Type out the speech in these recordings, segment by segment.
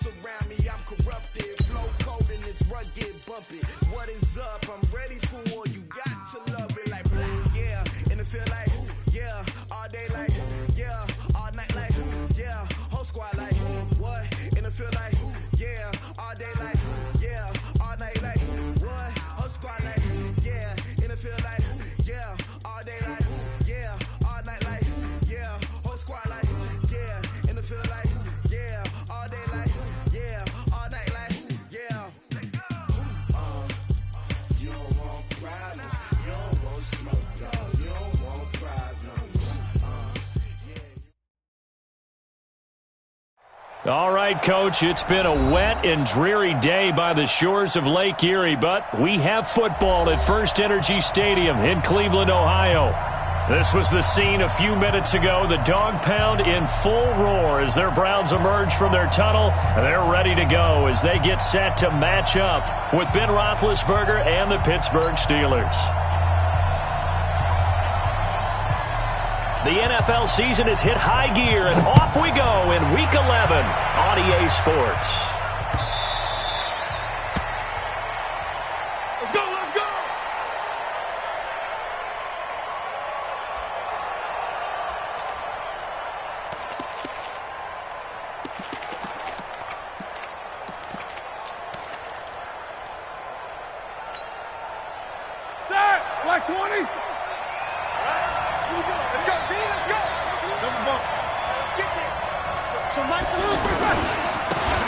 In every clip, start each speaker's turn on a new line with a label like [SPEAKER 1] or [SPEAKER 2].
[SPEAKER 1] Around me, I'm corrupted. Flow cold and it's rugged, bumpy. What is up? I'm ready for war. You got to love it like black, yeah. And it feel like, yeah. All day like, yeah. All night like, yeah. Whole squad like, what? And it feel like, yeah. All day like, yeah. All night like, what? Whole squad like, yeah. And it feel like, yeah. All day like, yeah. All night like, yeah. Whole squad like, yeah. And it feel like, yeah. All day like, yeah, all night like, yeah. You don't want problems, you don't want smoke, no. You don't want problems.
[SPEAKER 2] All right, Coach, it's been a wet and dreary day by the shores of Lake Erie, but we have football at First Energy Stadium in Cleveland, Ohio. This was the scene a few minutes ago. The dog pound in full roar as their Browns emerge from their tunnel. And they're ready to go as they get set to match up with Ben Roethlisberger and the Pittsburgh Steelers. The NFL season has hit high gear, and off we go in Week 11 on EA Sports.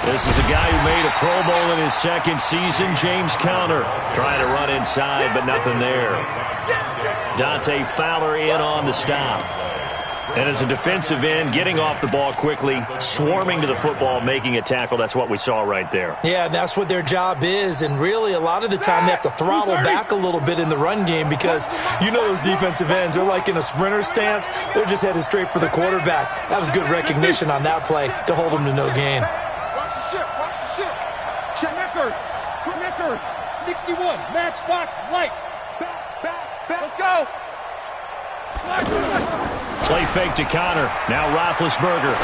[SPEAKER 2] This is a guy who made a Pro Bowl in his second season, James Conner. Trying to run inside, but nothing there. Dante Fowler in on the stop. And as a defensive end, getting off the ball quickly, swarming to the football, making a tackle, that's what we saw right there.
[SPEAKER 3] Yeah, that's what their job is, and really a lot of the time they have to throttle back a little bit in the run game because you know those defensive ends, they're like in a sprinter stance. They're just headed straight for the quarterback. That was good recognition on that play to hold them to no gain.
[SPEAKER 4] Watch the ship, watch the ship. Connector, 61, matchbox, lights. Back. Let's go.
[SPEAKER 2] Play fake to Conner. Now Roethlisberger.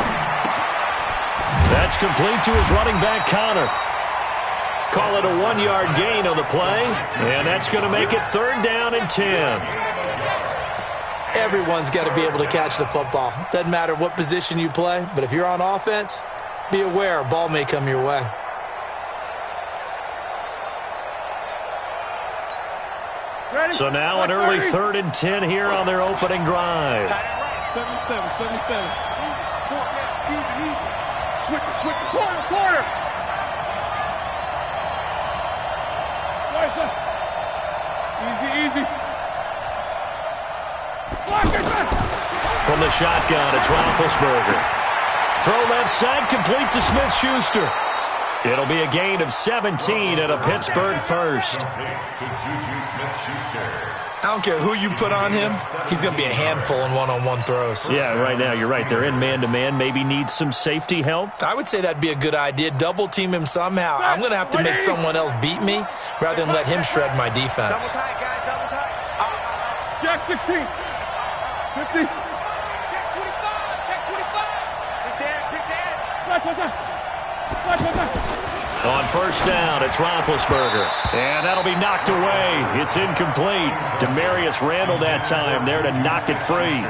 [SPEAKER 2] That's complete to his running back, Conner. Call it a 1-yard gain on the play, and that's going to make it 3rd down and 10.
[SPEAKER 3] Everyone's got to be able to catch the football. Doesn't matter what position you play, but if you're on offense, be aware a ball may come your way.
[SPEAKER 2] So now an early 3rd and 10 here on their opening drive.
[SPEAKER 4] 77. Switch it. Corner. Easy.
[SPEAKER 2] From the shotgun, it's Roethlisberger. Throw left side, complete to Smith-Schuster. It'll be a gain of 17 and a Pittsburgh first.
[SPEAKER 3] I don't care who you put on him, he's going to be a handful in one-on-one throws.
[SPEAKER 2] Yeah, right now, you're right. They're in man-to-man, maybe need some safety help.
[SPEAKER 3] I would say that'd be a good idea. Double-team him somehow. I'm going to have to make someone else beat me rather than let him shred my defense.
[SPEAKER 4] Double tight, guys, double tight. Jack 16. 50. Check 25. Big dash.
[SPEAKER 2] On first down, it's Roethlisberger. And that'll be knocked away. It's incomplete. Demarius Randall that time there to knock it free.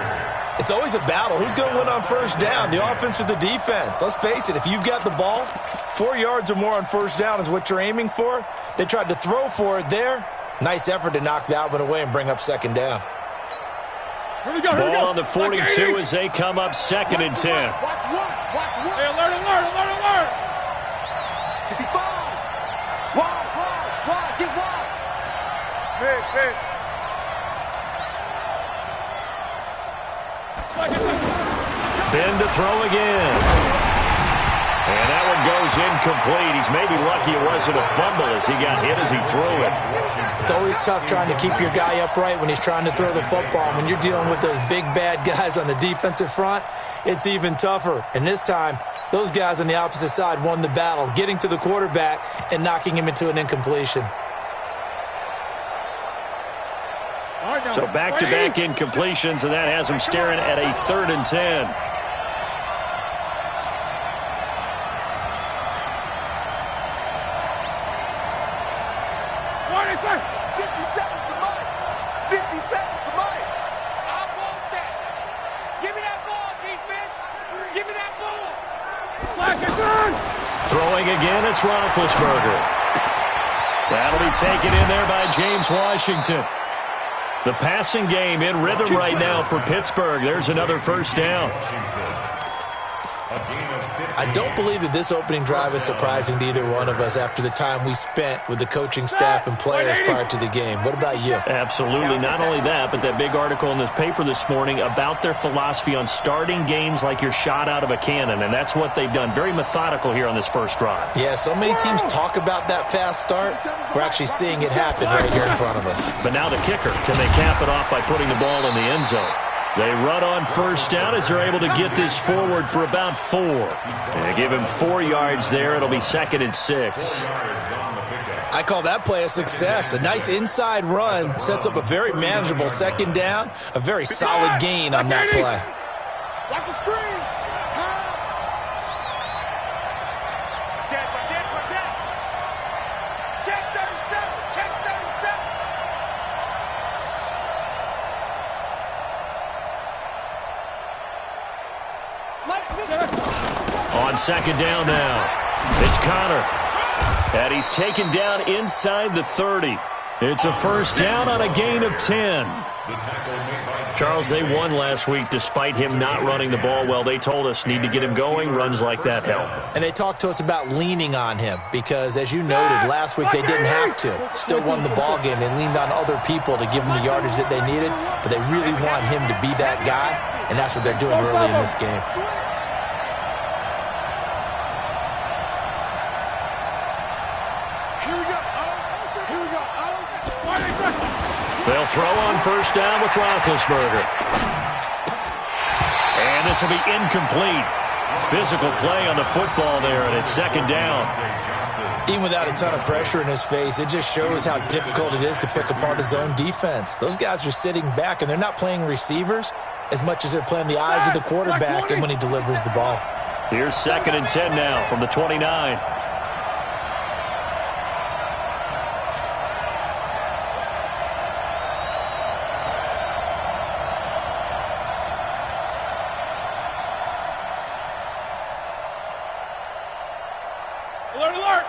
[SPEAKER 3] It's always a battle. Who's going to win on first down, the offense or the defense? Let's face it, if you've got the ball, 4 yards or more on first down is what you're aiming for. They tried to throw for it there. Nice effort to knock that one away and bring up 2nd down.
[SPEAKER 4] Here we go.
[SPEAKER 2] Ball on the 42 as they come up 2nd and 10.
[SPEAKER 4] Watch one. Hey, alert. 65. Wide. Get wide. Big.
[SPEAKER 2] Ben to throw again. And that one goes incomplete. He's maybe lucky it wasn't a fumble as he got hit as he threw it.
[SPEAKER 3] It's always tough trying to keep your guy upright when he's trying to throw the football. When you're dealing with those big, bad guys on the defensive front, it's even tougher. And this time, those guys on the opposite side won the battle, getting to the quarterback and knocking him into an incompletion.
[SPEAKER 2] So back-to-back incompletions, and that has him staring at a 3rd and 10.
[SPEAKER 1] seconds to Mike. 50 seconds to Mike.
[SPEAKER 4] I want that. Give me that ball, defense. Give me that ball.
[SPEAKER 2] Throwing again, it's Roethlisberger. That'll be taken in there by James Washington. The passing game in rhythm right now for Pittsburgh. There's another first down.
[SPEAKER 3] I don't believe that this opening drive is surprising to either one of us after the time we spent with the coaching staff and players prior to the game. What about you?
[SPEAKER 2] Absolutely. Not only that, but that big article in the paper this morning about their philosophy on starting games like you're shot out of a cannon, and that's what they've done. Very methodical here on this first drive.
[SPEAKER 3] Yeah, so many teams talk about that fast start. We're actually seeing it happen right here in front of us.
[SPEAKER 2] But now the kicker. Can they cap it off by putting the ball in the end zone? They run on first down as they're able to get this forward for about 4. They give him 4 yards there. It'll be 2nd and 6.
[SPEAKER 3] I call that play a success. A nice inside run sets up a very manageable second down. A very solid gain on that play.
[SPEAKER 4] Watch the screen. Pass. Check. Check 37. Check 37.
[SPEAKER 2] On second down now, it's Connor. And he's taken down inside the 30. It's a first down on a gain of 10. Charles, they won last week despite him not running the ball well. They told us need to get him going. Runs like that help.
[SPEAKER 3] And they talked to us about leaning on him because, as you noted, last week they didn't have to. Still won the ball game. They leaned on other people to give them the yardage that they needed, but they really want him to be that guy, and that's what they're doing early in this game.
[SPEAKER 2] They'll throw on first down with Roethlisberger. And this will be incomplete. Physical play on the football there, and it's second down.
[SPEAKER 3] Even without a ton of pressure in his face, it just shows how difficult it is to pick apart his own defense. Those guys are sitting back, and they're not playing receivers as much as they're playing the eyes of the quarterback and when he delivers the ball.
[SPEAKER 2] Here's 2nd and 10 now from the 29.
[SPEAKER 4] Alert.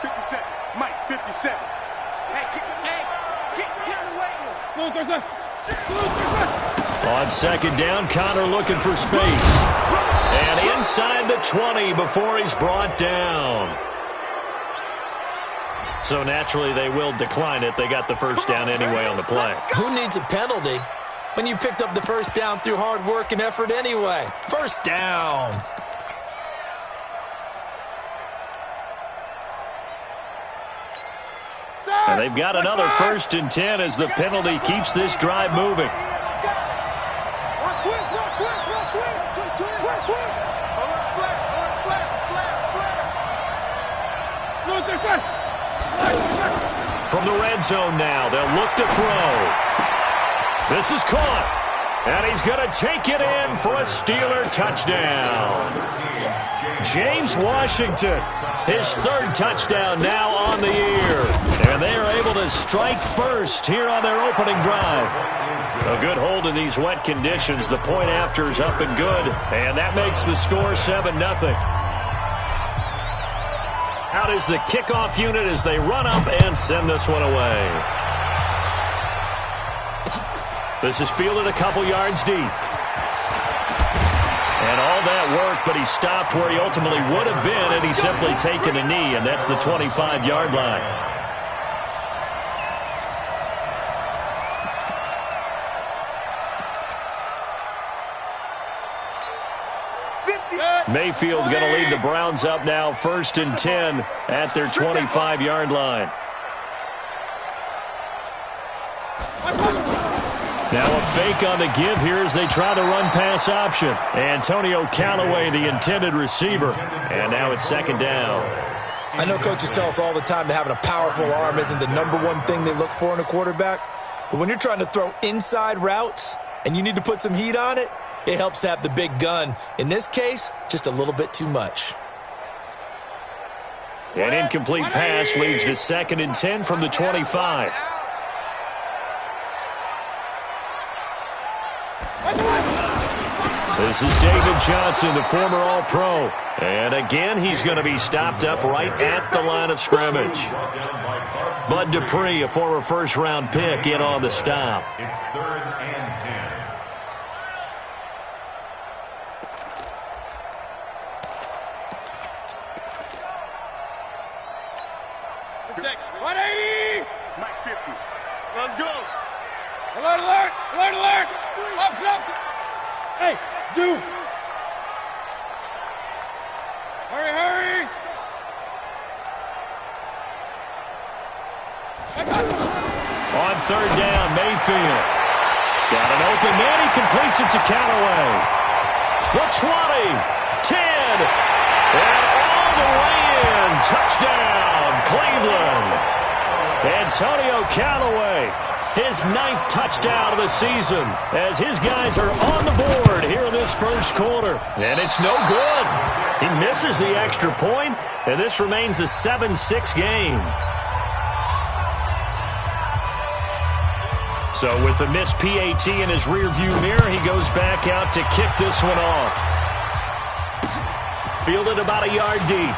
[SPEAKER 4] 57. Mike, 57. Hey, get in the weight room.
[SPEAKER 2] On second down, Connor looking for space. And inside the 20 before he's brought down. So naturally they will decline it. They got the first down anyway on the play.
[SPEAKER 3] Who needs a penalty when you picked up the first down through hard work and effort anyway? First down.
[SPEAKER 2] And they've got another 1st and 10 as the penalty keeps this drive moving. From the red zone now, they'll look to throw. This is caught. And he's going to take it in for a Steeler touchdown. James Washington, his 3rd touchdown now on the year. And they are able to strike first here on their opening drive. A good hold in these wet conditions. The point after is up and good. And that makes the score 7-0. Out is the kickoff unit as they run up and send this one away. This is fielded a couple yards deep. And all that work, but he stopped where he ultimately would have been, and he's simply taken a knee, and that's the 25-yard line. Mayfield going to lead the Browns up now, 1st and 10 at their 25-yard line. Now a fake on the give here as they try the run-pass option. Antonio Callaway, the intended receiver. And now it's 2nd down.
[SPEAKER 3] I know coaches tell us all the time that having a powerful arm isn't the #1 thing they look for in a quarterback. But when you're trying to throw inside routes and you need to put some heat on it, it helps to have the big gun. In this case, just a little bit too much.
[SPEAKER 2] An incomplete pass leads to 2nd and 10 from the 25. This is David Johnson, the former All-Pro. And again, he's going to be stopped up right at the line of scrimmage. Bud Dupree, a former first-round pick, in on the stop.
[SPEAKER 5] It's 3rd and 10.
[SPEAKER 4] Mike 50. Let's go. Alert, alert, alert, alert. Up, up. Hey, zoom. Hurry, hurry.
[SPEAKER 2] On 3rd down, Mayfield. He's got an open man. He completes it to Callaway. The 20, 10, and all the way in. Touchdown, Cleveland. Antonio Callaway, his 9th touchdown of the season, as his guys are on the board here in this first quarter. And it's no good. He misses the extra point, and this remains a 7-6 game. So with the missed PAT in his rearview mirror, he goes back out to kick this one off. Fielded about a yard deep.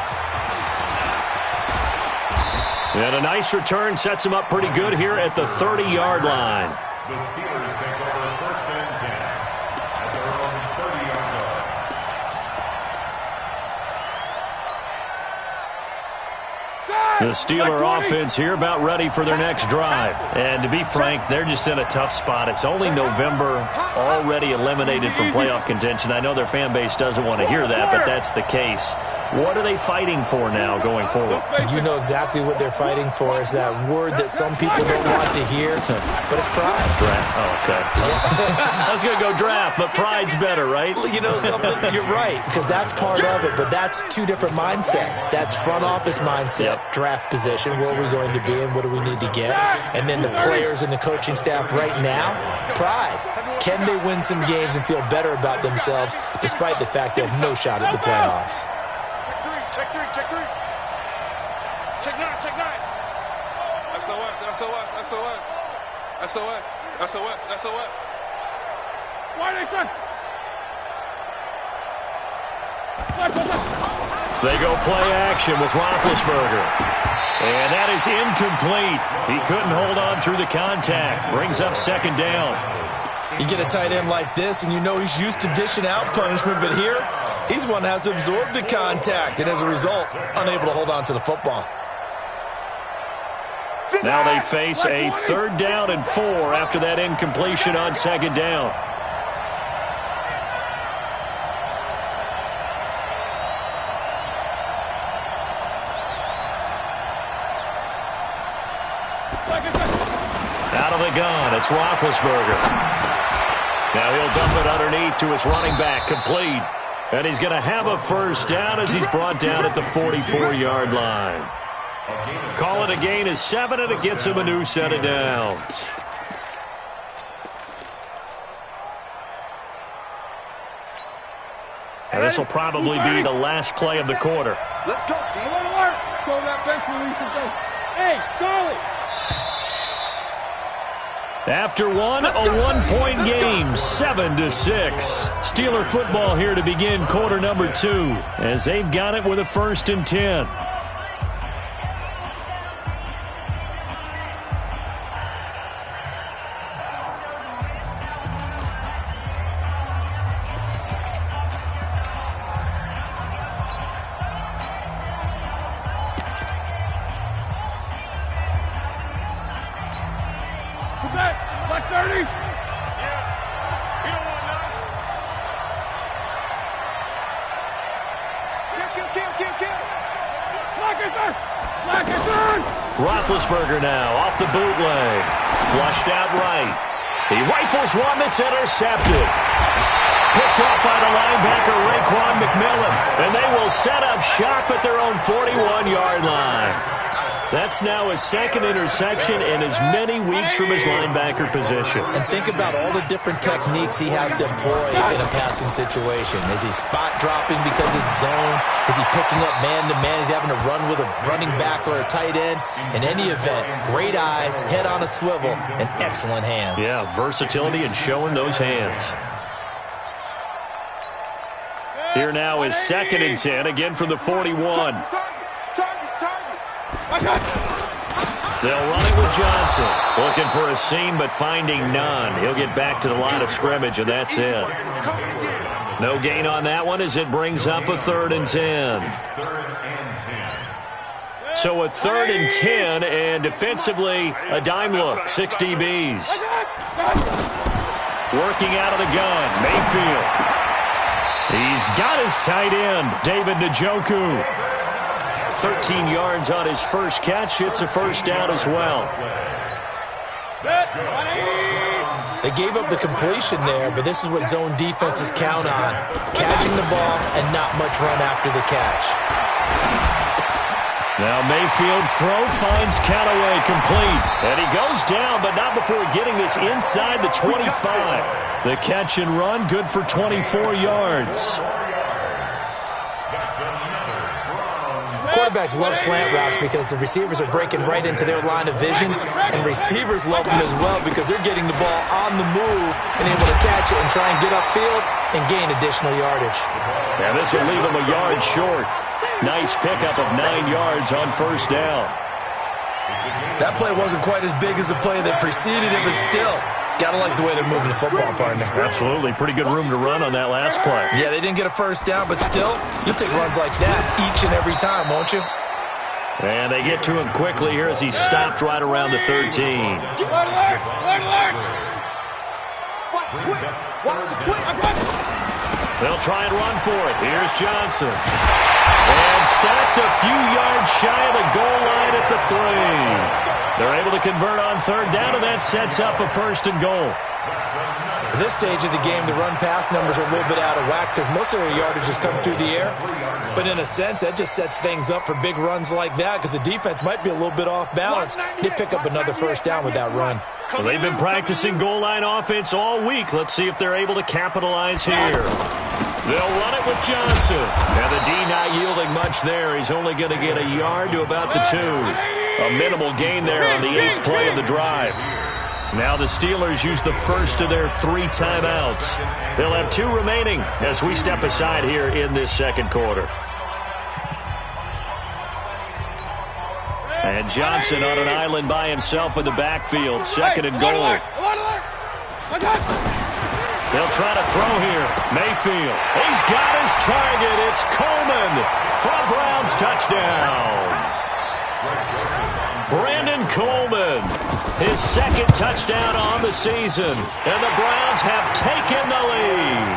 [SPEAKER 2] And a nice return sets him up pretty good here at the 30-yard line.
[SPEAKER 5] The Steelers take over 1st and 10 at their own 30-yard line.
[SPEAKER 2] The Steeler offense here about ready for their next drive. And to be frank, they're just in a tough spot. It's only November, already eliminated from playoff contention. I know their fan base doesn't want to hear that, but that's the case. What are they fighting for now going forward?
[SPEAKER 3] You know exactly what they're fighting for. Is that word that some people don't want to hear, but it's pride.
[SPEAKER 2] Draft. Oh, okay. I was going to go draft, but pride's better, right?
[SPEAKER 3] You know something? You're right, because that's part of it, but that's two different mindsets. That's front office mindset, draft position, where are we going to be and what do we need to get? And then the players and the coaching staff right now, pride. Can they win some games and feel better about themselves despite the fact they have no shot at the playoffs?
[SPEAKER 4] Check three, check three. Check 9, check 9. SOS, SOS, SOS. SOS, SOS, SOS. Why are they front?
[SPEAKER 2] They go play action with Roethlisberger. And that is incomplete. He couldn't hold on through the contact. Brings up 2nd down.
[SPEAKER 3] You get a tight end like this, and you know he's used to dishing out punishment, but here, he's one that has to absorb the contact, and as a result, unable to hold on to the football.
[SPEAKER 2] Now they face a 3rd down and 4 after that incompletion on 2nd down. Out of the gun, it's Roethlisberger. Now he'll dump it underneath to his running back, complete. And he's going to have a 1st down as he's brought down at the 44-yard line. Call it a gain of 7, and it gets him a new set of downs. And this will probably be the last play of the quarter.
[SPEAKER 4] Let's go, team. Throw that bench release and go. Hey, Charlie.
[SPEAKER 2] After one, a 1-point game, 7-6. Steeler football here to begin quarter number 2, as they've got it with a 1st and 10.
[SPEAKER 4] Black 30. Yeah. You don't want none. Kill. Black is third. Black is third.
[SPEAKER 2] Roethlisberger now off the bootleg. Flushed out right. He rifles one that's intercepted. Picked off by the linebacker Raekwon McMillan. And they will set up shop at their own 41-yard line. That's now his second interception in as many weeks from his linebacker position.
[SPEAKER 3] And think about all the different techniques he has to employ in a passing situation. Is he spot dropping because it's zone? Is he picking up man-to-man? Is he having to run with a running back or a tight end? In any event, great eyes, head on a swivel, and excellent hands.
[SPEAKER 2] Yeah, versatility and showing those hands. Here now is 2nd and 10, again from the 41. They'll run it with Johnson. Looking for a seam, but finding none. He'll get back to the line of scrimmage, and that's it. No gain on that one as it brings up a 3rd and 10. So a 3rd and 10, and defensively, a dime look. 6 DBs. Working out of the gun, Mayfield. He's got his tight end, David Njoku. 13 yards on his first catch. It's a first down as well.
[SPEAKER 3] They gave up the completion there, but this is what zone defenses count on. Catching the ball and not much run after the catch.
[SPEAKER 2] Now Mayfield's throw finds Callaway complete. And he goes down, but not before getting this inside the 25. The catch and run, good for 24 yards.
[SPEAKER 3] Quarterbacks love slant routes because the receivers are breaking right into their line of vision, and receivers love them as well because they're getting the ball on the move and able to catch it and try and get upfield and gain additional yardage.
[SPEAKER 2] And this will leave them a yard short. Nice pickup of 9 yards on first down.
[SPEAKER 3] That play wasn't quite as big as the play that preceded it, but still, gotta like the way they're moving the football, partner.
[SPEAKER 2] Absolutely. Pretty good room to run on that last play.
[SPEAKER 3] Yeah, they didn't get a first down, but still, you'll take runs like that each and every time, won't you?
[SPEAKER 2] And they get to him quickly here as he stopped right around the 13. They'll try and run for it. Here's Johnson. And stacked a few yards shy of the goal line at the 3. They're able to convert on 3rd down, and that sets up a 1st and goal.
[SPEAKER 3] At this stage of the game, the run-pass numbers are a little bit out of whack because most of their yardage has come through the air. But in a sense, that just sets things up for big runs like that because the defense might be a little bit off balance. They pick up another 1st down with that run.
[SPEAKER 2] Well, they've been practicing goal line offense all week. Let's see if they're able to capitalize here. They'll run it with Johnson. And the D not yielding much there. He's only going to get a yard to about the 2. A minimal gain there on the 8th play of the drive. Now the Steelers use the first of their 3 timeouts. They'll have 2 remaining as we step aside here in this 2nd quarter. And Johnson on an island by himself in the backfield. 2nd and goal. They'll try to throw here. Mayfield. He's got his target. It's Coleman for a Browns touchdown. Brandon Coleman, his 2nd touchdown on the season. And the Browns have taken the lead.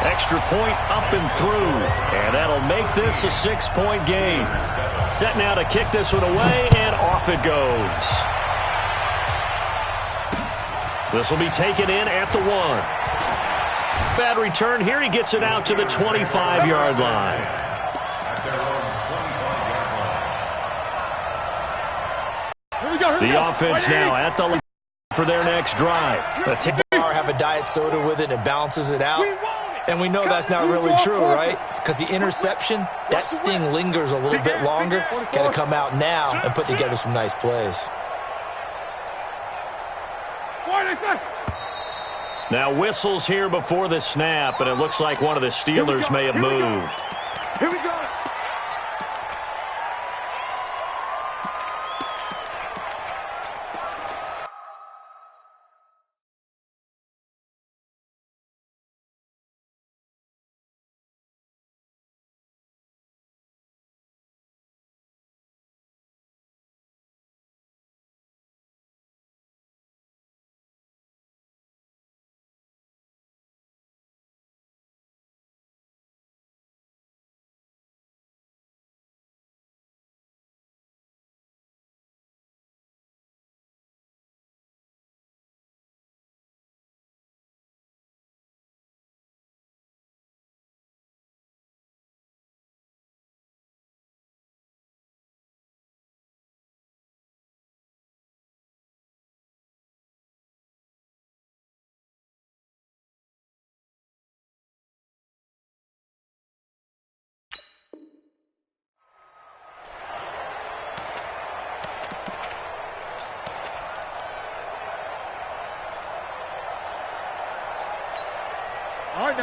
[SPEAKER 2] Extra point up and through. And that'll make this a 6-point game. Set now to kick this one away, and off it goes. This will be taken in at the 1. Bad return here. He gets it out to the 25-yard line. The offense now at the line for their next drive.
[SPEAKER 3] Have a diet soda with it and balances it out. And we know that's not really true, right? Because the interception, that sting lingers a little bit longer. Got to come out now and put together some nice plays.
[SPEAKER 2] Now whistles here before the snap, and it looks like one of the Steelers may have moved.
[SPEAKER 4] Here we go.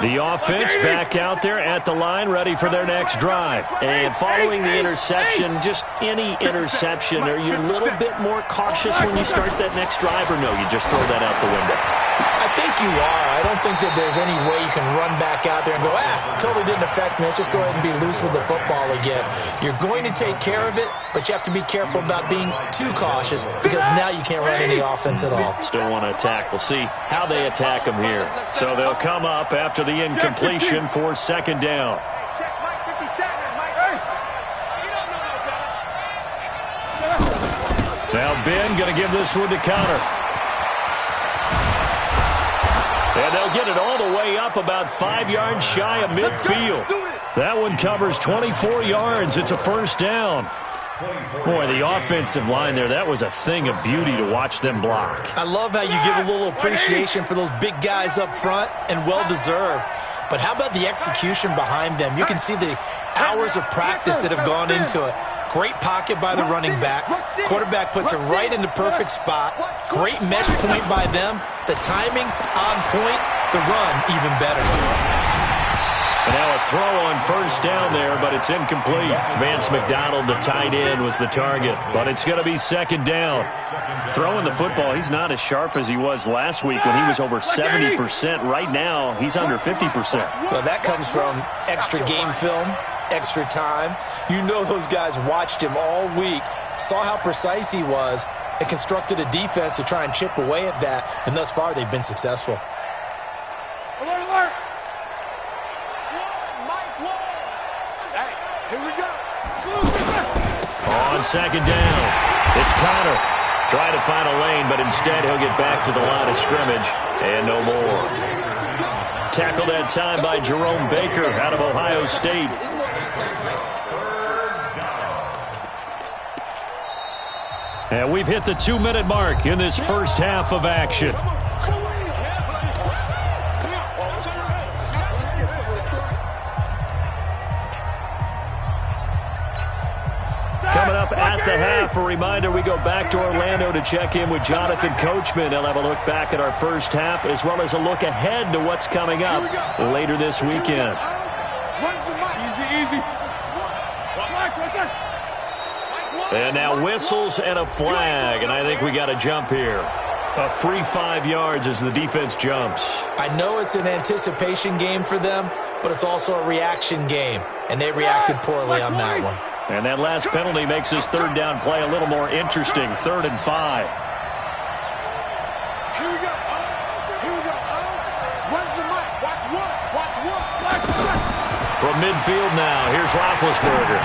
[SPEAKER 2] The offense back out there at the line, ready for their next drive. And following the interception, just any interception, are you a little bit more cautious when you start that next drive, or no, you just throw that out the window?
[SPEAKER 3] I think you are. I don't think that there's any way you can run back out there and go, totally didn't affect me. Let's just go ahead and be loose with the football again. You're going to take care of it, but you have to be careful about being too cautious because now you can't run any offense at all.
[SPEAKER 2] Still want to attack. We'll see how they attack them here. So they'll come up after the incompletion for second down. Now Ben going to give this one to Connor. And they'll get it all the way up about 5 yards shy of midfield. That one covers 24 yards. It's a first down. Boy, the offensive line there, that was a thing of beauty to watch them block.
[SPEAKER 3] I love how you give a little appreciation for those big guys up front, and well-deserved. But how about the execution behind them? You can see the hours of practice that have gone into it. Great pocket by the running back. Quarterback puts it right in the perfect spot. Great mesh point by them. The timing on point. The run even better.
[SPEAKER 2] And now a throw on first down there, but it's incomplete. Vance McDonald, the tight end, was the target. But it's going to be second down. Throwing the football, he's not as sharp as he was last week when he was over 70%. Right now, he's under 50%.
[SPEAKER 3] Well, that comes from extra game film, extra time. You know those guys watched him all week, saw how precise he was, and constructed a defense to try and chip away at that. And thus far, they've been successful.
[SPEAKER 4] Alert, alert. Here we go.
[SPEAKER 2] On second down, it's Connor. Trying to find a lane, but instead he'll get back to the line of scrimmage. And no more. Tackled that time by Jerome Baker out of Ohio State. And we've hit the 2-minute mark in this first half of action. Coming up at the half, a reminder, we go back to Orlando to check in with Jonathan Coachman. They'll have a look back at our first half as well as a look ahead to what's coming up later this weekend. And now whistles and a flag, and I think we got a jump here. A free 5 yards as the defense jumps.
[SPEAKER 3] I know it's an anticipation game for them, but it's also a reaction game, and they reacted poorly on that one.
[SPEAKER 2] And that last penalty makes this third down play a little more interesting. 3rd and 5.
[SPEAKER 4] Here we go. Here we go. Run the mic. Watch what? Watch what?
[SPEAKER 2] From midfield now, here's Roethlisberger.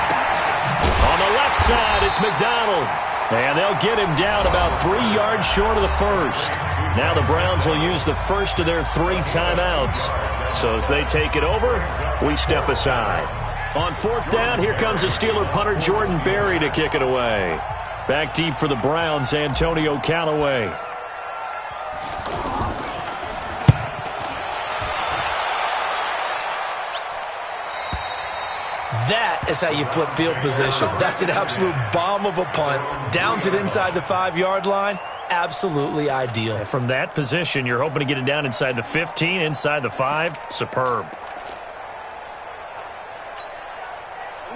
[SPEAKER 2] On the left side, it's McDonald. And they'll get him down about 3 yards short of the first. Now the Browns will use the first of their 3 timeouts. So as they take it over, we step aside. On 4th down, here comes the Steeler punter Jordan Berry to kick it away. Back deep for the Browns, Antonio Callaway.
[SPEAKER 3] That is how you flip field position. That's an absolute bomb of a punt. Downs it inside the 5-yard line. Absolutely ideal.
[SPEAKER 2] From that position, you're hoping to get it down inside the 15, inside the 5. Superb.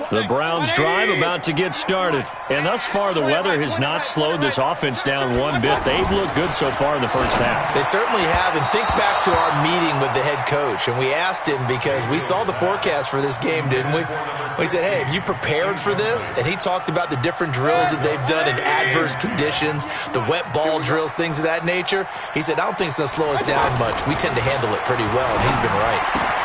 [SPEAKER 2] The Browns drive about to get started. And thus far, the weather has not slowed this offense down one bit. They've looked good so far in the first half.
[SPEAKER 3] They certainly have. And think back to our meeting with the head coach. And we asked him because we saw the forecast for this game, didn't we? We said, hey, have you prepared for this? And he talked about the different drills that they've done in adverse conditions, the wet ball drills, things of that nature. He said, I don't think it's going to slow us down much. We tend to handle it pretty well, and he's been right.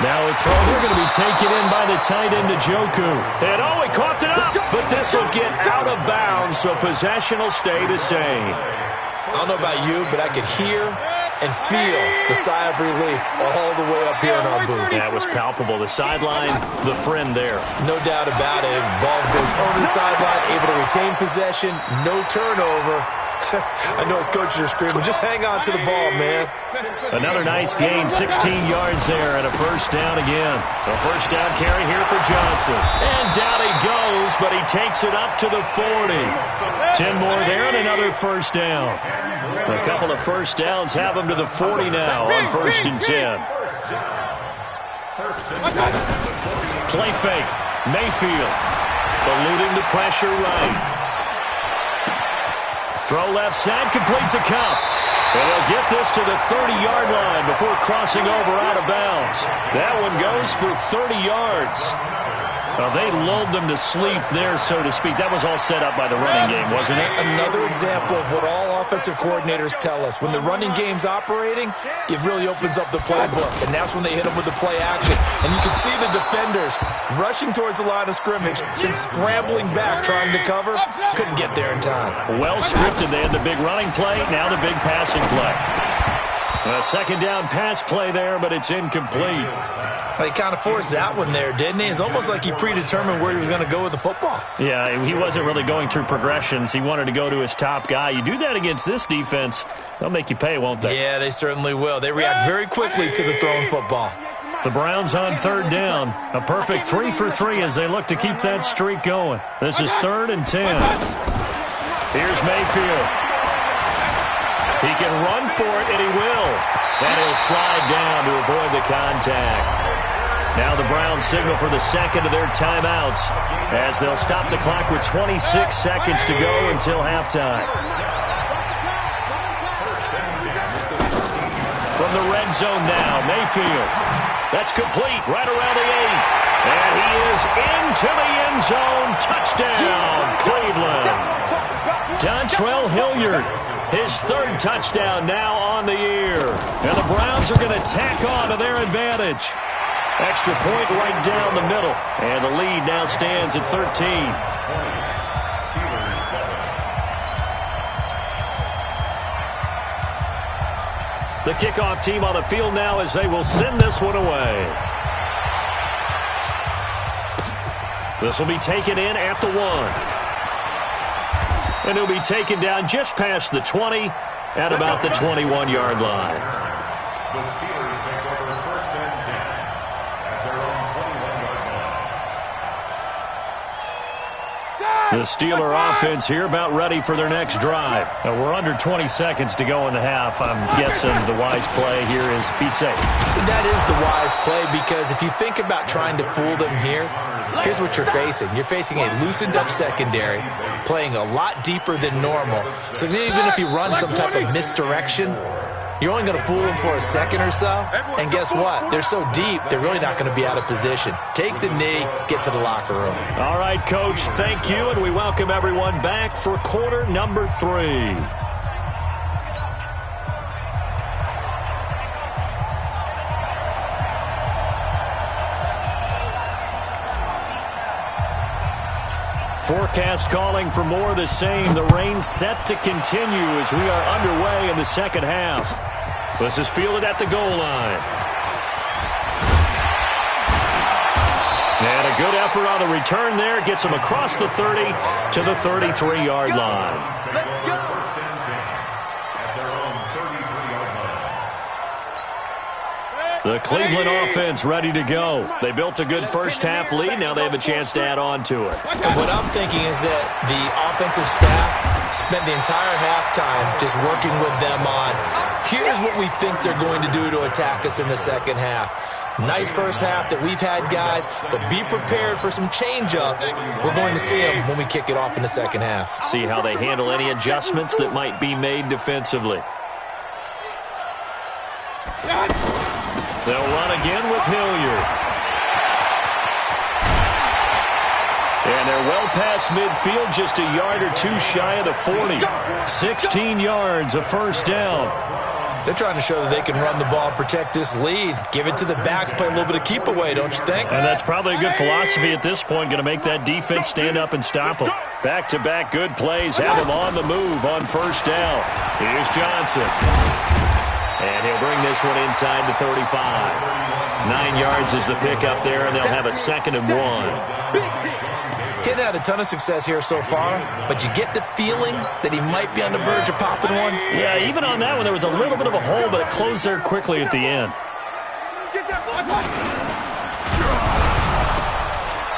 [SPEAKER 2] Now a throw, they're going to be taken in by the tight end, Njoku. And he coughed it up, but this will get out of bounds, so possession will stay the same.
[SPEAKER 3] I don't know about you, but I could hear and feel the sigh of relief all the way up here in our booth.
[SPEAKER 2] That was palpable. The sideline, the friend there.
[SPEAKER 3] No doubt about it. Ball goes over the sideline, able to retain possession, no turnover. I know his coaches are screaming, just hang on to the ball, man.
[SPEAKER 2] Another nice gain, 16 yards there, and a first down again. A first down carry here for Johnson. And down he goes, but he takes it up to the 40. 10 more there and another first down. A couple of first downs have him to the 40 now on 1st and 10. Play fake. Mayfield eluding the pressure right. Throw left side, complete to Cup. And they'll get this to the 30-yard line before crossing over out of bounds. That one goes for 30 yards. They lulled them to sleep there, so to speak. That was all set up by the running game, wasn't it?
[SPEAKER 3] Another example of what all offensive coordinators tell us. When the running game's operating, it really opens up the playbook, and that's when they hit them with the play action. And you can see the defenders rushing towards the line of scrimmage, then scrambling back trying to cover. Couldn't get there in time.
[SPEAKER 2] Well scripted. They had the big running play, now the big passing play. A second down pass play there, but it's incomplete.
[SPEAKER 3] He kind of forced that one there, didn't he? It's almost like he predetermined where he was going to go with the football.
[SPEAKER 2] Yeah, he wasn't really going through progressions. He wanted to go to his top guy. You do that against this defense, they'll make you pay, won't they?
[SPEAKER 3] Yeah, they certainly will. They react very quickly to the thrown football.
[SPEAKER 2] The Browns on third down. A perfect 3 for 3 as they look to keep that streak going. This is 3rd and 10. Here's Mayfield. He can run for it, and he will. And he'll slide down to avoid the contact. Now the Browns signal for the second of their timeouts as they'll stop the clock with 26 seconds to go until halftime. From the red zone now, Mayfield. That's complete right around the 8. And he is into the end zone. Touchdown, Cleveland. Dontrell Hilliard, his 3rd touchdown now on the year. And the Browns are going to tack on to their advantage. Extra point right down the middle. And the lead now stands at 13. The kickoff team on the field now as they will send this one away. This will be taken in at the 1. And he'll be taken down just past the 20 at about the 21-yard line.
[SPEAKER 5] The Steelers take over 1st and 10 at their own 21-yard line.
[SPEAKER 2] The Steeler offense here about ready for their next drive. We're under 20 seconds to go in the half. I'm guessing the wise play here is be safe.
[SPEAKER 3] That is the wise play because if you think about trying to fool them here, here's what you're facing. You're facing a loosened-up secondary, playing a lot deeper than normal. So even if you run some type of misdirection, you're only going to fool them for a second or so. And guess what? They're so deep, they're really not going to be out of position. Take the knee, get to the locker room.
[SPEAKER 2] All right, Coach, thank you, and we welcome everyone back for quarter number 3. Forecast calling for more of the same. The rain set to continue as we are underway in the second half. This is fielded at the goal line. And a good effort on the return there. Gets him across the 30 to the 33-yard line. The Cleveland offense ready to go. They built a good first half lead. Now they have a chance to add on to it.
[SPEAKER 3] And what I'm thinking is that the offensive staff spent the entire halftime just working with them on, here's what we think they're going to do to attack us in the second half. Nice first half that we've had, guys, but be prepared for some change-ups. We're going to see them when we kick it off in the second half.
[SPEAKER 2] See how they handle any adjustments that might be made defensively. They'll run again with Hilliard. And they're well past midfield, just a yard or two shy of the 40. 16 yards, a first down.
[SPEAKER 3] They're trying to show that they can run the ball and protect this lead. Give it to the backs, play a little bit of keep away, don't you think?
[SPEAKER 2] And that's probably a good philosophy at this point, going to make that defense stand up and stop them. Back-to-back good plays, have them on the move on first down. Here's Johnson. And he'll bring this one inside the 35. 9 yards is the pickup there, and they'll have a 2nd and 1.
[SPEAKER 3] He's had a ton of success here so far, but you get the feeling that he might be on the verge of popping one.
[SPEAKER 2] Yeah, even on that one, there was a little bit of a hole, but it closed there quickly at the end.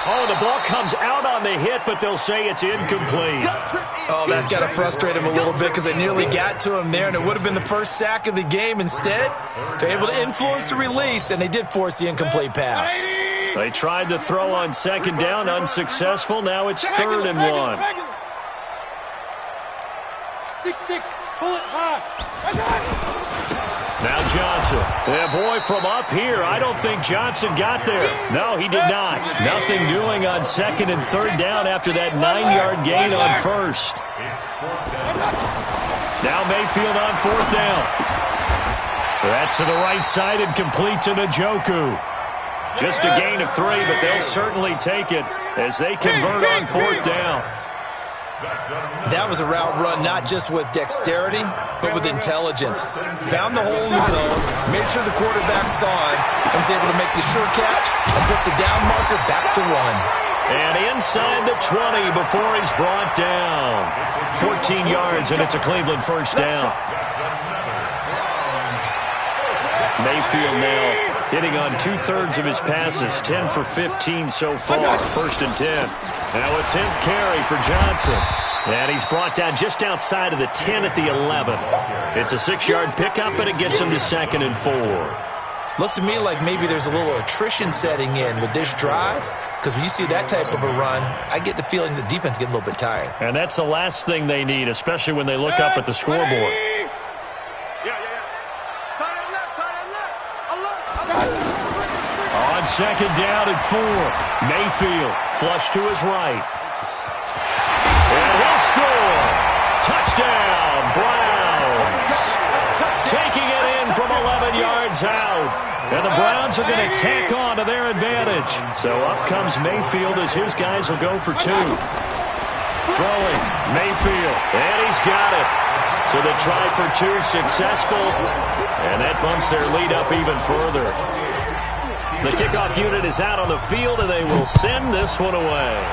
[SPEAKER 2] Oh, the ball comes out on the hit, but they'll say it's incomplete.
[SPEAKER 3] Oh, that's got to frustrate him a little bit because they nearly got to him there, and it would have been the first sack of the game. Instead, they're able to influence the release, and they did force the incomplete pass.
[SPEAKER 2] They tried to throw on second down, unsuccessful. Now it's 3rd and 1.
[SPEAKER 4] 6-6, pull it high.
[SPEAKER 2] Now Johnson. Yeah, boy, from up here, I don't think Johnson got there. No, he did not. Nothing doing on 2nd and 3rd down after that 9-yard gain on 1st. Now Mayfield on 4th down. That's to the right side and complete to Njoku. Just a gain of 3, but they'll certainly take it as they convert on 4th down.
[SPEAKER 3] That was a route run not just with dexterity, but with intelligence. Found the hole in the zone, made sure the quarterback saw him, and was able to make the sure catch and put the down marker back to 1.
[SPEAKER 2] And inside the 20 before he's brought down. 14 yards, and it's a Cleveland first down. Mayfield now hitting on 2/3 of his passes, 10 for 15 so far, 1st and 10. Now a 10th carry for Johnson. And he's brought down just outside of the 10 at the 11. It's a 6-yard pickup, and it gets him to 2nd and 4.
[SPEAKER 3] Looks to me like maybe there's a little attrition setting in with this drive, because when you see that type of a run, I get the feeling the defense getting a little bit tired.
[SPEAKER 2] And that's the last thing they need, especially when they look up at the scoreboard. On 2nd down and 4, Mayfield flush to his right. And he'll score. Touchdown, Browns. Taking it in from 11 yards out. And the Browns are going to tack on to their advantage. So up comes Mayfield as his guys will go for 2. Throwing, Mayfield, and he's got it. So the try for 2 successful, and that bumps their lead up even further. The kickoff unit is out on the field, and they will send this one away.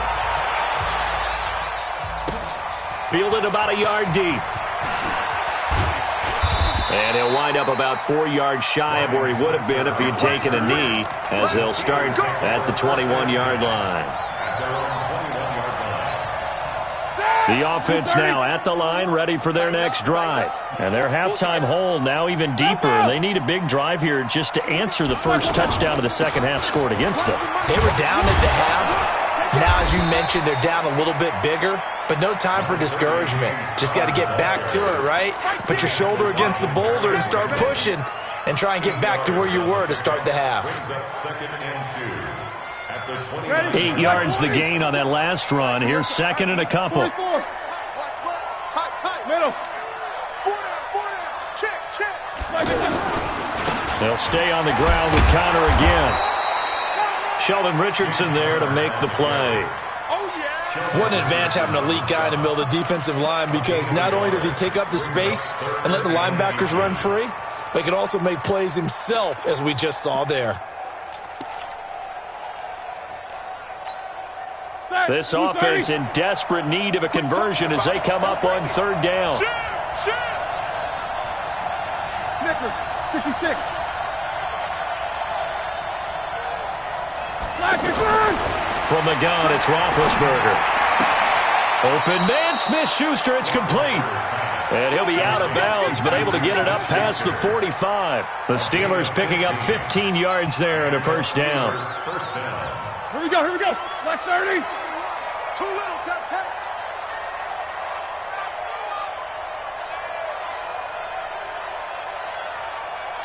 [SPEAKER 2] Fielded about a yard deep. And he'll wind up about 4 yards shy of where he would have been if he had taken a knee, as they'll start at the 21-yard line. The offense now at the line, ready for their next drive. And their halftime hole now even deeper. And they need a big drive here just to answer the first touchdown of the second half scored against them.
[SPEAKER 3] They were down at the half. Now, as you mentioned, they're down a little bit bigger, but no time for discouragement. Just got to get back to it, right? Put your shoulder against the boulder and start pushing and try and get back to where you were to start the half.
[SPEAKER 2] 8 yards the gain on that last run. Here's 2nd and a couple.
[SPEAKER 4] Middle.
[SPEAKER 2] They'll stay on the ground with Connor again. Sheldon Richardson there to make the play.
[SPEAKER 3] What an advantage having an elite guy in the middle of the defensive line, because not only does he take up the space and let the linebackers run free, but he can also make plays himself, as we just saw there.
[SPEAKER 2] This offense in desperate need of a conversion as they come up on 3rd down.
[SPEAKER 4] Snickers, 66.
[SPEAKER 2] From the gun, it's Roethlisberger. Open man, Smith-Schuster, it's complete. And he'll be out of bounds, but able to get it up past the 45. The Steelers picking up 15 yards there and a first down.
[SPEAKER 4] Here we go, Black 30. Too little, Captain.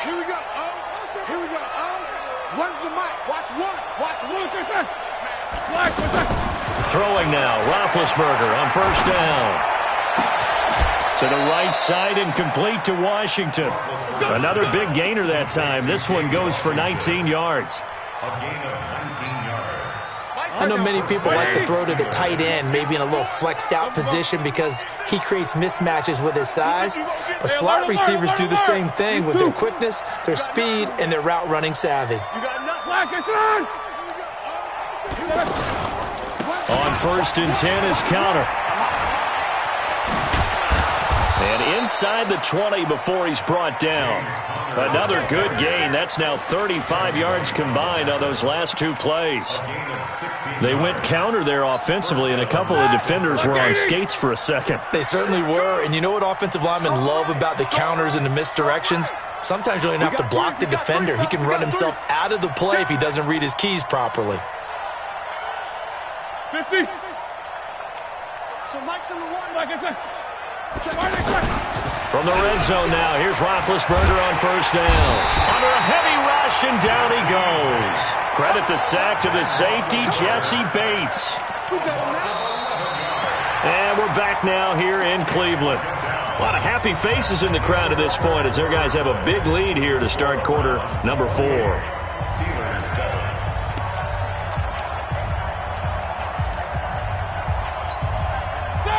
[SPEAKER 4] Here we go, Here we go, Run the mic. Watch one. Black.
[SPEAKER 2] Throwing now, Roethlisberger on first down. To the right side and complete to Washington. Another big gainer that time. This one goes for 19 yards.
[SPEAKER 5] A gain of 19 yards.
[SPEAKER 3] I know many people like to throw to the tight end, maybe in a little flexed out position because he creates mismatches with his size. But slot receivers do the same thing with their quickness, their speed, and their route running savvy.
[SPEAKER 2] On 1st and 10 is Counter. And inside the 20 before he's brought down. Another good gain. That's now 35 yards combined on those last two plays. They went counter there offensively, and a couple of defenders were on skates for a second.
[SPEAKER 3] They certainly were. And you know what offensive linemen love about the counters and the misdirections? Sometimes you don't even have to block the defender. He can run himself out of the play if he doesn't read his keys properly.
[SPEAKER 4] 50. So Mike's number one, like I said.
[SPEAKER 2] From the red zone now, here's Roethlisberger on first down. Under a heavy rush, and down he goes. Credit the sack to the safety, Jesse Bates. And we're back now here in Cleveland. A lot of happy faces in the crowd at this point as their guys have a big lead here to start quarter number 4.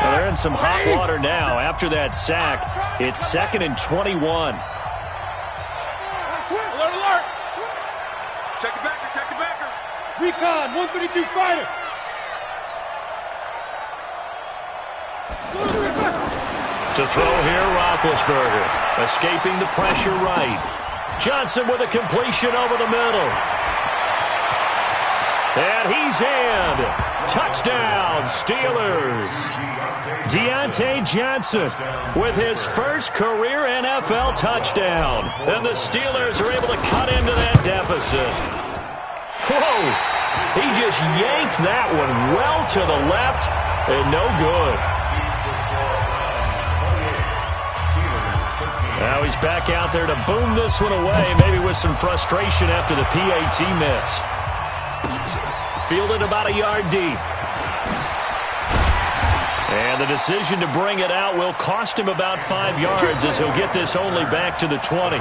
[SPEAKER 2] Well, they're in some hot water now. After that sack, it's 2nd and 21.
[SPEAKER 4] Alert, alert. Check the backer, check the backer. Recon, 132 fighter.
[SPEAKER 2] To throw here, Roethlisberger. Escaping the pressure right. Johnson with a completion over the middle. And he's in. Touchdown, Steelers. Deontay Johnson with his first career NFL touchdown. And the Steelers are able to cut into that deficit. Whoa! He just yanked that one well to the left and no good. Now he's back out there to boom this one away, maybe with some frustration after the PAT miss. Fielded about a yard deep. And the decision to bring it out will cost him about 5 yards as he'll get this only back to the 20.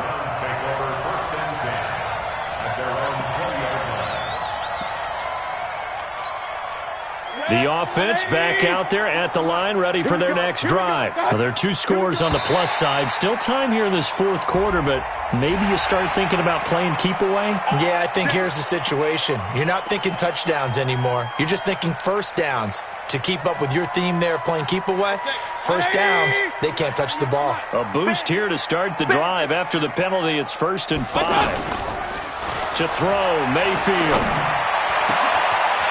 [SPEAKER 2] The offense back out there at the line, ready for their next drive. Well, there are 2 scores on the plus side. Still time here in this 4th quarter, but maybe you start thinking about playing keep away?
[SPEAKER 3] Yeah, I think here's the situation. You're not thinking touchdowns anymore. You're just thinking first downs. To keep up with your theme there, playing keep away, first downs, they can't touch the ball.
[SPEAKER 2] A boost here to start the drive. After the penalty, it's 1st and 5. To throw, Mayfield.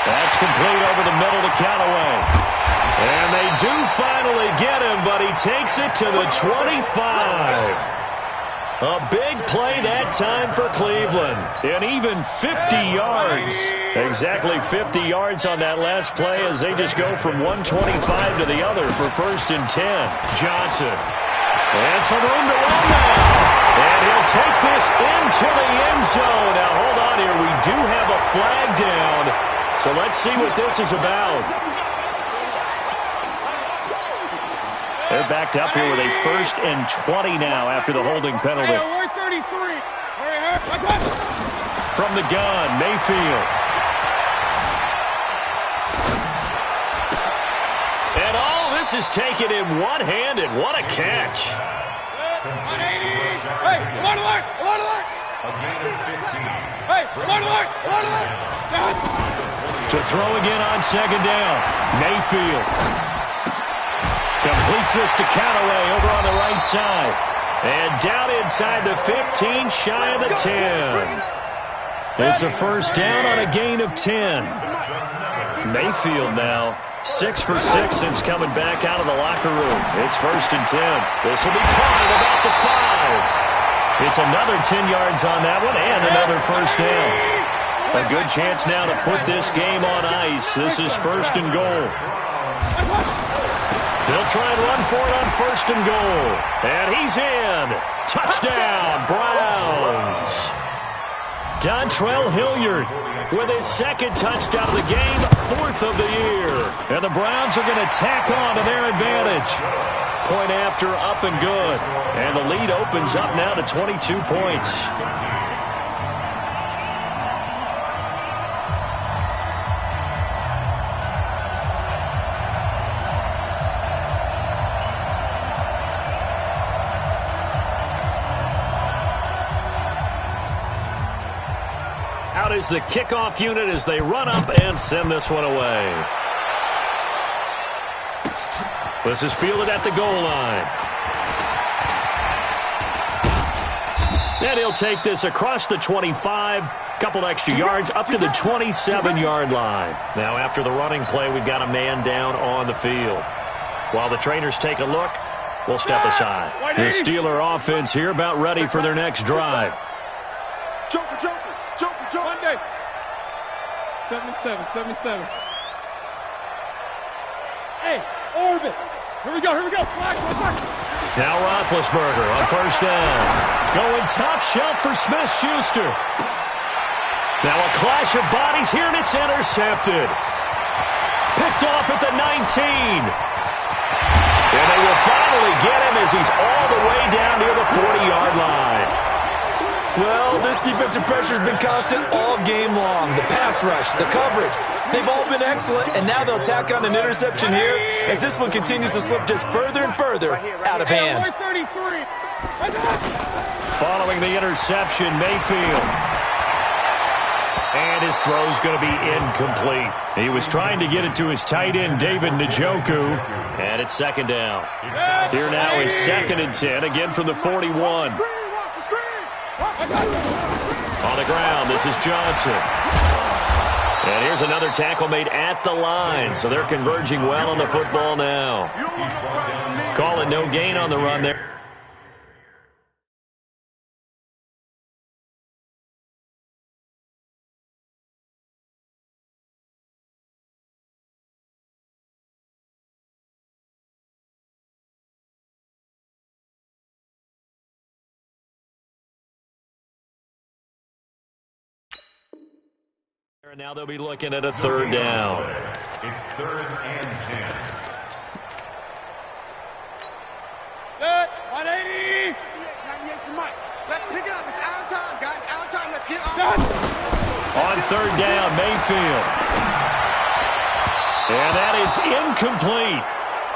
[SPEAKER 2] That's complete over the middle to Callaway. And they do finally get him, but he takes it to the 25. A big play that time for Cleveland. And even 50 yards. Exactly 50 yards on that last play as they just go from 125 to the other for 1st and 10. Johnson. And some room to run now. And he'll take this into the end zone. Now hold on here. We do have a flag down. So let's see what this is about. They're backed up here with a 1st and 20 now after the holding penalty. From the gun, Mayfield. And all this is taken in one-handed. What a catch.
[SPEAKER 4] Hey, alert, alert, alert, alert. Hey, alert, alert, alert, alert.
[SPEAKER 2] To throw again on 2nd down, Mayfield. Completes this to Callaway over on the right side. And down inside the 15, shy of the 10. It's a 1st down on a gain of 10. Mayfield now, 6 for 6 since coming back out of the locker room. It's 1st and 10. This will be caught at about the 5. It's another 10 yards on that one and another 1st down. A good chance now to put this game on ice. This is 1st and goal. They'll try and run for it on 1st and goal. And he's in. Touchdown, Browns. Dontrell Hilliard with his 2nd touchdown of the game, 4th of the year. And the Browns are going to tack on to their advantage. Point after, up and good. And the lead opens up now to 22 points. Out is the kickoff unit as they run up and send this one away. This is fielded at the goal line. And he'll take this across the 25, couple extra yards, up to the 27-yard line. Now, after the running play, we've got a man down on the field. While the trainers take a look, we'll step aside. The Steeler offense here about ready for their next drive.
[SPEAKER 4] Joker. Monday. 77. Hey, orbit. Here we go. Flag.
[SPEAKER 2] Now Roethlisberger on first down. Going top shelf for Smith-Schuster. Now a clash of bodies here, and it's intercepted. Picked off at the 19. And they will finally get him as he's all the way down near the 40-yard line.
[SPEAKER 3] Well, this defensive pressure has been constant all game long. The pass rush, the coverage, they've all been excellent, and now they'll tack on an interception here as this one continues to slip just further and further out of hand.
[SPEAKER 2] Following the interception, Mayfield. And his throw's going to be incomplete. He was trying to get it to his tight end, David Njoku, and it's second down. Here now is 2nd and 10, again from the 41. On the ground, this is Johnson. And here's another tackle made at the line, so they're converging well on the football now. Call it no gain on the run there. And now they'll be looking at a 3rd down.
[SPEAKER 5] It's 3rd and 10.
[SPEAKER 4] Set. 180.
[SPEAKER 6] 98 to Mike. Let's pick it up. It's out of time, guys. Out of time. Let's get on.
[SPEAKER 2] On 3rd down, Mayfield. And that is incomplete.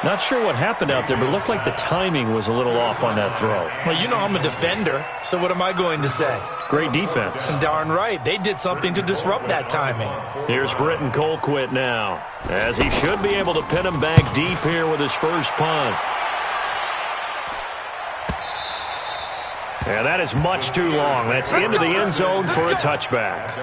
[SPEAKER 2] Not sure what happened out there, but it looked like the timing was a little off on that throw.
[SPEAKER 3] Well, you know I'm a defender, so what am I going to say?
[SPEAKER 2] Great defense.
[SPEAKER 3] Darn right. They did something to disrupt that timing.
[SPEAKER 2] Here's Britton Colquitt now, as he should be able to pin him back deep here with his first punt. And that is much too long. That's into the end zone for a touchback.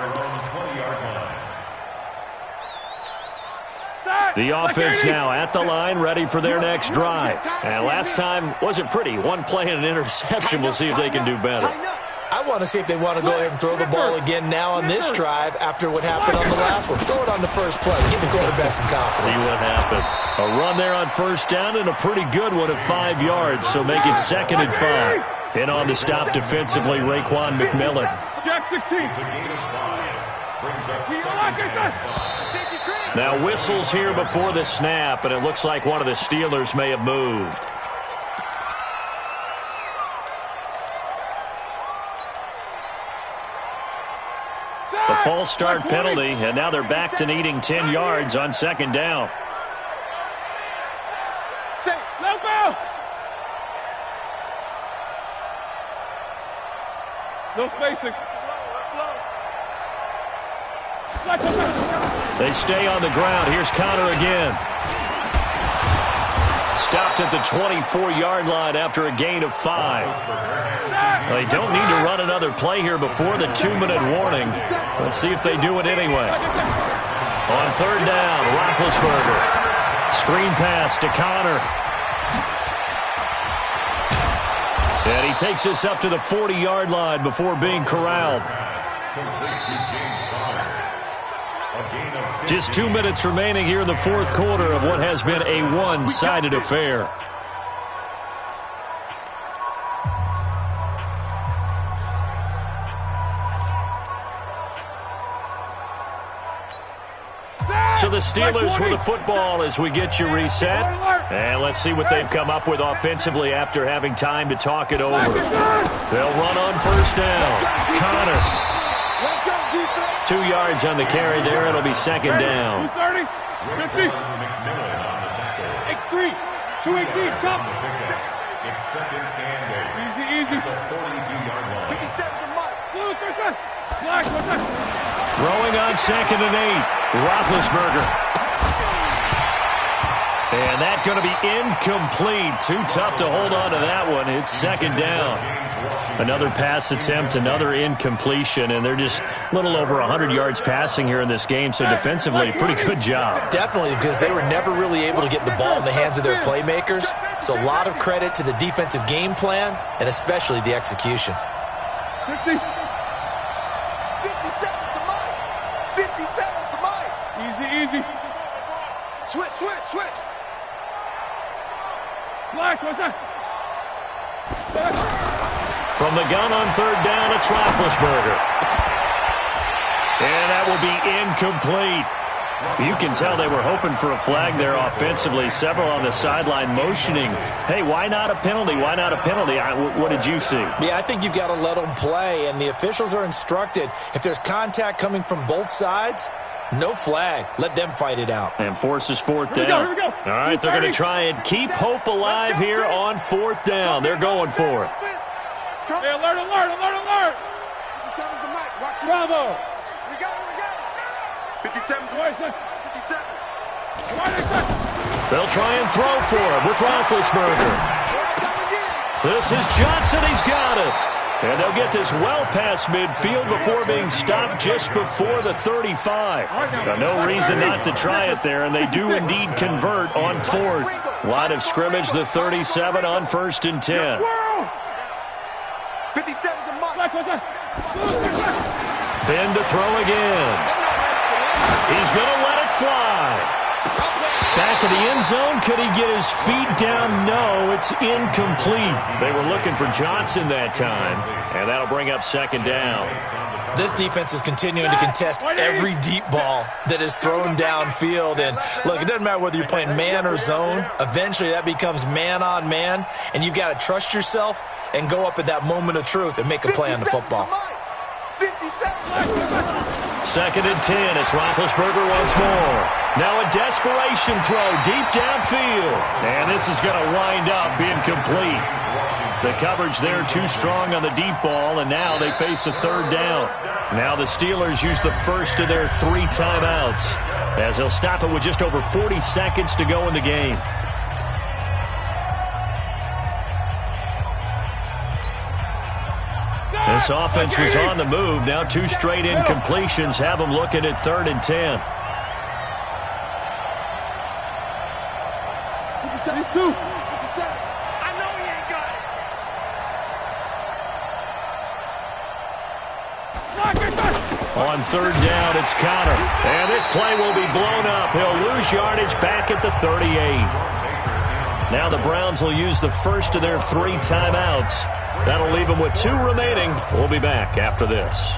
[SPEAKER 2] The offense now at the line, ready for their next drive. And last time wasn't pretty. One play and an interception. We'll see if they can do better.
[SPEAKER 3] I want to see if they want to go ahead and throw the ball again now on this drive after what happened on the last one. Throw it on the first play. Give the quarterback some confidence.
[SPEAKER 2] See what happens. A run there on first down and a pretty good one at 5 yards, so make it 2nd and 5. In on the stop defensively, Raekwon McMillan.
[SPEAKER 4] Jack 16.
[SPEAKER 2] Now whistles here before the snap, and it looks like one of the Steelers may have moved. The false start penalty, and now they're back to needing 10 yards on 2nd down.
[SPEAKER 4] No spacing.
[SPEAKER 2] They stay on the ground. Here's Connor again. Stopped at the 24-yard line after a gain of 5. They don't need to run another play here before the 2-minute warning. Let's see if they do it anyway. On 3rd down, Roethlisberger. Screen pass to Connor. And he takes this up to the 40-yard line before being corralled. Just 2 minutes remaining here in the 4th quarter of what has been a one-sided affair. So the Steelers with the football as we get you reset. And let's see what they've come up with offensively after having time to talk it over. They'll run on first down. Connor. 2 yards on the carry there. It'll be 2nd down.
[SPEAKER 4] 230, 50. X3, 218, chop.
[SPEAKER 5] It's 2nd and 8.
[SPEAKER 4] Easy.
[SPEAKER 5] The 42-yard line.
[SPEAKER 2] Throwing on 2nd and 8. Roethlisberger. And that's going to be incomplete. Too tough to hold on to that one. It's second down. Another pass attempt, another incompletion, and they're just a little over 100 yards passing here in this game, so defensively, pretty good job.
[SPEAKER 3] Definitely, because they were never really able to get the ball in the hands of their playmakers, so a lot of credit to the defensive game plan and especially the execution.
[SPEAKER 6] 50. 57 to Mike. 57 to Mike.
[SPEAKER 4] Easy.
[SPEAKER 6] Switch.
[SPEAKER 4] Black, what's that?
[SPEAKER 2] From the gun on third down, it's Roethlisberger. And that will be incomplete. You can tell they were hoping for a flag there offensively. Several on the sideline motioning, hey, why not a penalty? Why not a penalty? What did you see?
[SPEAKER 3] Yeah, I think you've got to let them play, and the officials are instructed, if there's contact coming from both sides, no flag. Let them fight it out.
[SPEAKER 2] And forces fourth down.
[SPEAKER 4] Here we go.
[SPEAKER 2] All right, they're going to try and keep hope alive here on fourth down. They're going for it.
[SPEAKER 4] Hey, alert.
[SPEAKER 6] 57's the Mike. Watch it.
[SPEAKER 4] Bravo.
[SPEAKER 6] We got it. 57 to
[SPEAKER 4] Wait,
[SPEAKER 6] 57.
[SPEAKER 2] They'll try and throw for him with Roethlisberger. This is Johnson. He's got it. And they'll get this well past midfield before being stopped just before the 35. Now, no reason not to try it there, and they do indeed convert on fourth. Line of scrimmage, the 37 on 1st and 10.
[SPEAKER 6] 57 to Mike.
[SPEAKER 2] Ben to throw again. He's going to let it fly. Back of the end zone. Could he get his feet down? No, it's incomplete. They were looking for Johnson that time, and that'll bring up second down.
[SPEAKER 3] This defense is continuing to contest every deep ball that is thrown downfield. And, look, it doesn't matter whether you're playing man or zone. Eventually that becomes man on man, and you've got to trust yourself and go up at that moment of truth and make a play on the football.
[SPEAKER 2] 2nd and 10. It's Roethlisberger once more. Now a desperation throw deep downfield. And this is going to wind up incomplete. The coverage there too strong on the deep ball, and now they face a third down. Now the Steelers use the first of their 3 timeouts, as they'll stop it with just over 40 seconds to go in the game. This offense was on the move. Now 2 straight incompletions have them looking at 3rd and 10.
[SPEAKER 6] 57. 57. I know he ain't got it.
[SPEAKER 2] On 3rd down, it's Connor. And this play will be blown up. He'll lose yardage back at the 38. Now the Browns will use the first of their 3 timeouts. That'll leave them with 2 remaining. We'll be back after this.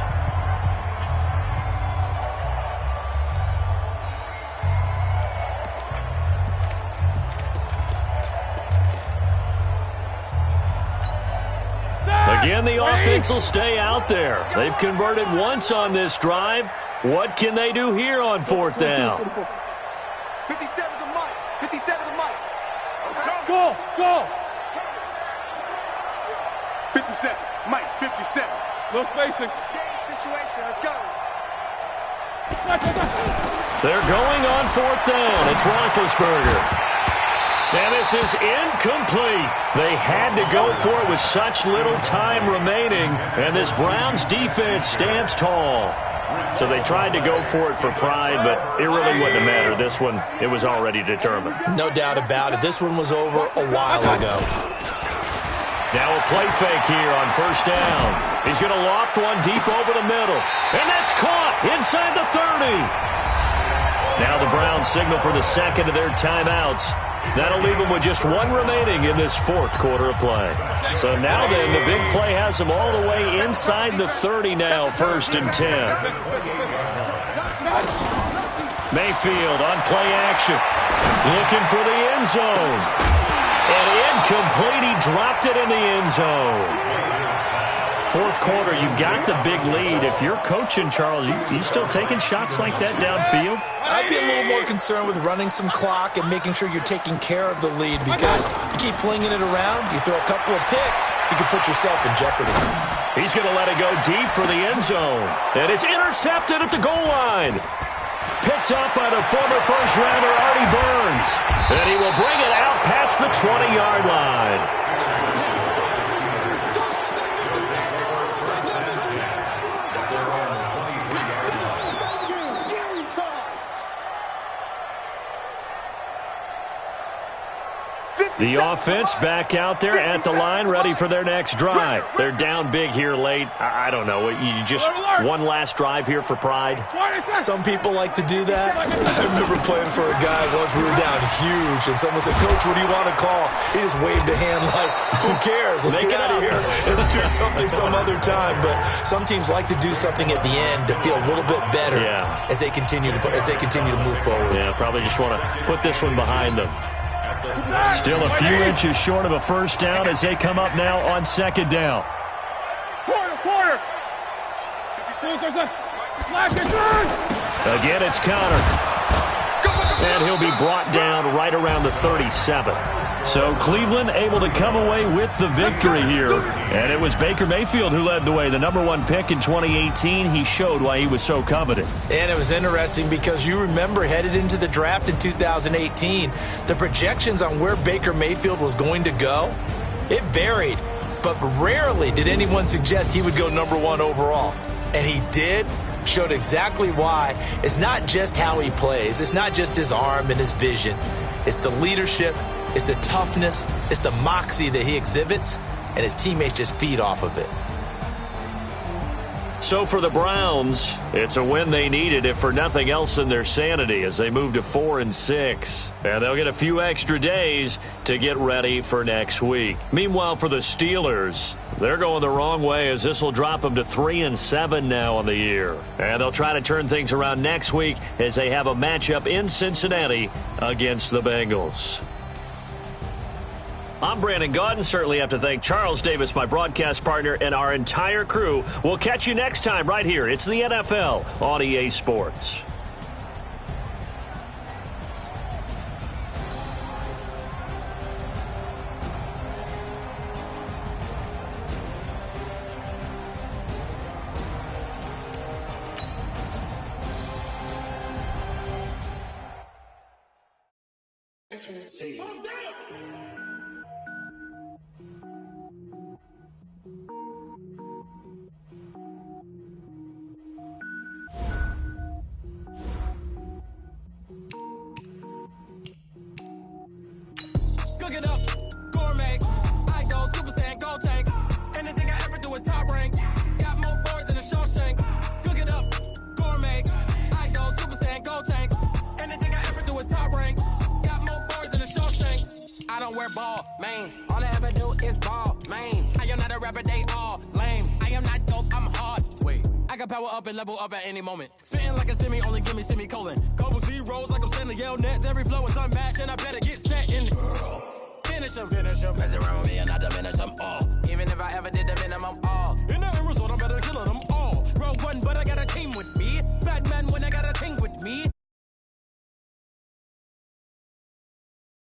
[SPEAKER 2] Again, the offense will stay out there. They've converted once on this drive. What can they do here on 4th down?
[SPEAKER 6] 57 to Mike. 57 to Mike.
[SPEAKER 4] Go.
[SPEAKER 6] 57. Mike, 57.
[SPEAKER 4] No spacing.
[SPEAKER 6] Game situation. Let's go.
[SPEAKER 2] They're going on 4th down. It's Roethlisberger. And this is incomplete. They had to go for it with such little time remaining. And this Browns defense stands tall. So they tried to go for it for pride, but it really wouldn't have mattered. This one, it was already determined.
[SPEAKER 3] No doubt about it. This one was over a while ago.
[SPEAKER 2] Now a play fake here on 1st down. He's going to loft one deep over the middle. And that's caught inside the 30. Now the Browns signal for the 2nd of their timeouts. That'll leave them with just 1 remaining in this 4th quarter of play. So now then, the big play has them all the way inside the 30 now, 1st and 10. Mayfield on play action. Looking for the end zone. And incomplete. He dropped it in the end zone. 4th quarter, you've got the big lead. If you're coaching, Charles, you still taking shots like that downfield?
[SPEAKER 3] I'd be a little more concerned with running some clock and making sure you're taking care of the lead, because you keep flinging it around, you throw a couple of picks, you can put yourself in jeopardy.
[SPEAKER 2] He's going to let it go deep for the end zone. And it's intercepted at the goal line. Picked up by the former first-rounder, Artie Burns. And he will 20-yard line. The offense back out there at the line, ready for their next drive. They're down big here late. I don't know. You just one last drive here for pride?
[SPEAKER 3] Some people like to do that. I remember playing for a guy once. We were down huge, and someone said, "Coach, what do you want to call?" He just waved a hand like, "Who cares? Let's get out of here and do something some other time." But some teams like to do something at the end to feel a little bit better as they continue to move forward.
[SPEAKER 2] Yeah, probably just want to put this one behind them. Still a few inches short of a first down as they come up now on second down.
[SPEAKER 4] Quarter.
[SPEAKER 2] Again, it's Connor. And he'll be brought down right around the 37. So Cleveland able to come away with the victory here. And it was Baker Mayfield who led the way. The #1 pick in 2018. He showed why he was so coveted.
[SPEAKER 3] And it was interesting because you remember headed into the draft in 2018, the projections on where Baker Mayfield was going to go, it varied. But rarely did anyone suggest he would go #1 overall. And he did. Showed exactly why. It's not just how he plays. It's not just his arm and his vision. It's the leadership. It's the toughness. It's the moxie that he exhibits, and his teammates just feed off of it.
[SPEAKER 2] So for the Browns, it's a win they needed, if for nothing else than their sanity, as they move to 4-6. And they'll get a few extra days to get ready for next week. Meanwhile, for the Steelers, they're going the wrong way, as this will drop them to 3-7 now on the year. And they'll try to turn things around next week as they have a matchup in Cincinnati against the Bengals. I'm Brandon Gaudin. Certainly have to thank Charles Davis, my broadcast partner, and our entire crew. We'll catch you next time right here. It's the NFL on EA Sports.
[SPEAKER 7] Cook it up, gourmet. I go Super Saiyan, go tank. Anything I ever do is top rank. Got more boys than a Shawshank. Cook it up, gourmet. I go Super Saiyan, go tank. Anything I ever do is top rank. Got more boys than a Shawshank. I don't wear ball mains. All I ever do is ball main. I am not a rapper, they all lame. I am not dope, I'm hard. Wait, I can power up and level up at any moment. Spitting like a semi, only give me semicolon. Couple zeros like I'm sending yell nets. Every flow is unmatched and I better get set in. Finish him. Mess around with me and I diminish them all. Even if I ever did